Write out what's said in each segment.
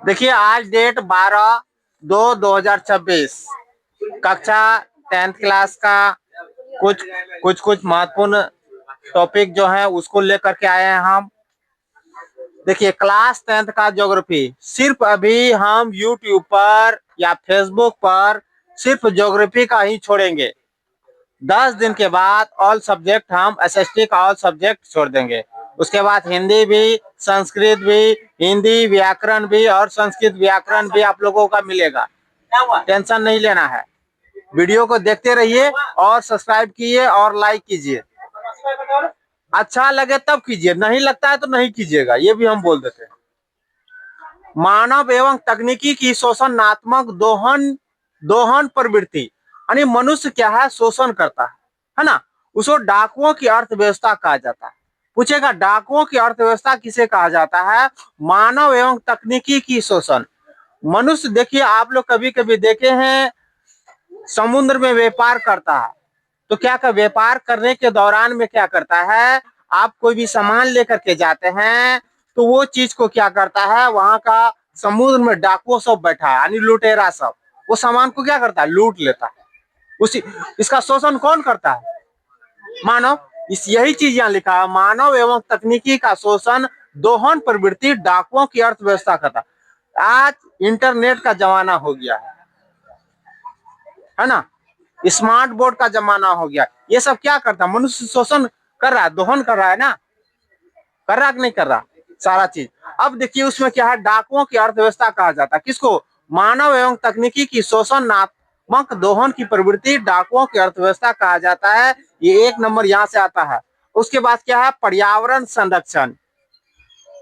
देखिए आज डेट 12/2/2026 कक्षा 10th क्लास का कुछ कुछ महत्वपूर्ण टॉपिक जो है उसको लेकर के आए हैं हम। देखिए क्लास 10th का ज्योग्राफी सिर्फ अभी हम यूट्यूब पर या फेसबुक पर सिर्फ ज्योग्राफी का ही छोड़ेंगे। 10 दिन के बाद ऑल सब्जेक्ट हम एसएसटी का ऑल सब्जेक्ट छोड़ देंगे। उसके बाद हिंदी भी, संस्कृत भी, हिंदी व्याकरण भी और संस्कृत व्याकरण भी आप लोगों का मिलेगा। टेंशन नहीं लेना है। वीडियो को देखते रहिए और सब्सक्राइब कीजिए और लाइक कीजिए। अच्छा लगे तब कीजिए, नहीं लगता है तो नहीं कीजिएगा, ये भी हम बोल देते हैं। मानव एवं तकनीकी की शोषणात्मक दोहन प्रवृत्ति यानी मनुष्य क्या है, शोषण करता है ना। उसको डाकुओं की अर्थव्यवस्था कहा जाता है। पूछेगा डाकुओं की अर्थव्यवस्था किसे कहा जाता है? मानव एवं तकनीकी की शोषण। मनुष्य देखिए, आप लोग कभी कभी देखे हैं समुद्र में व्यापार करता है, तो क्या कर व्यापार करने के दौरान में क्या करता है, आप कोई भी सामान लेकर के जाते हैं तो वो चीज को क्या करता है, वहां का समुद्र में डाकुओं सब बैठा है यानी लुटेरा सब, वो सामान को क्या करता है, लूट लेता है। उसी इसका शोषण कौन करता है? मानव। इस यही चीज यहाँ लिखा है, मानव एवं तकनीकी का शोषण दोहन प्रवृत्ति डाकुओं की अर्थव्यवस्था करता। आज इंटरनेट का जमाना हो गया है ना, स्मार्ट बोर्ड का जमाना हो गया। ये सब क्या करता है, मनुष्य शोषण कर रहा है, दोहन कर रहा है ना, कर रहा कि नहीं कर रहा सारा चीज। अब देखिए उसमें क्या है, डाकुओं की अर्थव्यवस्था कहा जाता है किसको? मानव एवं तकनीकी की शोषणात्मक दोहन की प्रवृत्ति डाकुओं की अर्थव्यवस्था कहा जाता है। ये 1 नंबर यहाँ से आता है। उसके बाद क्या है, पर्यावरण संरक्षण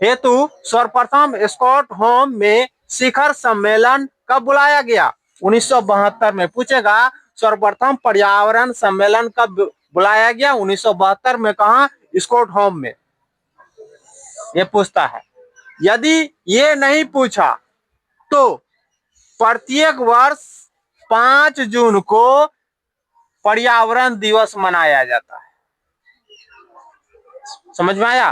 हेतु सर्वप्रथम स्टॉकहोम में शिखर सम्मेलन कब बुलाया गया? 1972 में। पूछेगा सर्वप्रथम पर्यावरण सम्मेलन कब बुलाया गया? 1972 में। कहा? स्टॉकहोम में। ये पूछता है। यदि ये नहीं पूछा तो प्रत्येक वर्ष 5 जून को पर्यावरण दिवस मनाया जाता है। समझ में आया?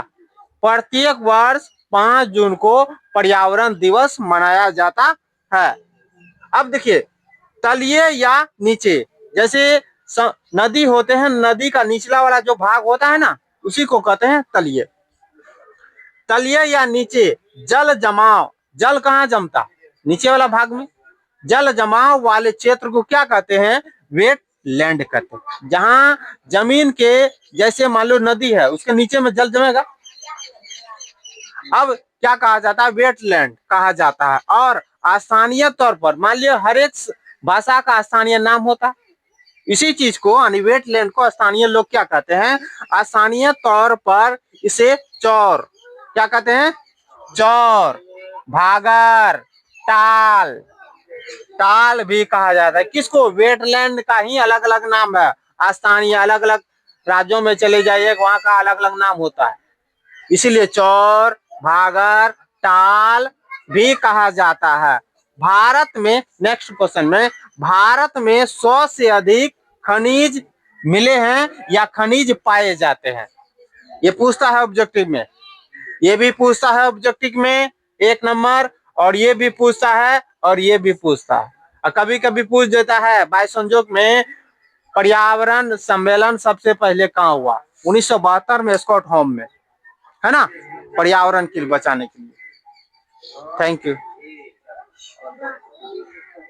प्रत्येक वर्ष 5 जून को पर्यावरण दिवस मनाया जाता है। अब देखिए तलिए या नीचे, जैसे नदी होते हैं, नदी का निचला वाला जो भाग होता है ना, उसी को कहते हैं तलिए। तलिए या नीचे जल जमाव, जल कहाँ जमता? नीचे वाला भाग में। जल जमाव वाले क्षेत्र को क्या कहते हैं? वेट लैंड कहते हैं। जहां जमीन के जैसे मान लो नदी है, उसके नीचे में जल जमेगा, अब क्या कहा जाता है? वेटलैंड कहा जाता है। और स्थानीय तौर पर मान लियो हर एक भाषा का स्थानीय नाम होता, इसी चीज को यानी वेटलैंड को स्थानीय लोग क्या कहते हैं? स्थानीय तौर पर इसे चौर क्या कहते हैं? चौर, भागर, टाल, टाल भी कहा जाता है। किसको? वेटलैंड का ही अलग अलग नाम है। स्थानीय अलग अलग राज्यों में चले जाइए, वहां का अलग अलग नाम होता है, इसीलिए चौर, भागर, टाल भी कहा जाता है। भारत में, नेक्स्ट क्वेश्चन में, भारत में 100 से अधिक खनिज मिले हैं या खनिज पाए जाते हैं? ये पूछता है ऑब्जेक्टिव में, ये भी पूछता है ऑब्जेक्टिव में 1 नंबर, और ये भी पूछता है और ये भी पूछता है। और कभी कभी पूछ देता है बाय संजोग में, पर्यावरण सम्मेलन सबसे पहले कहाँ हुआ? 1972 में स्टॉकहोम में, है ना, पर्यावरण के लिए बचाने के लिए। Thank you.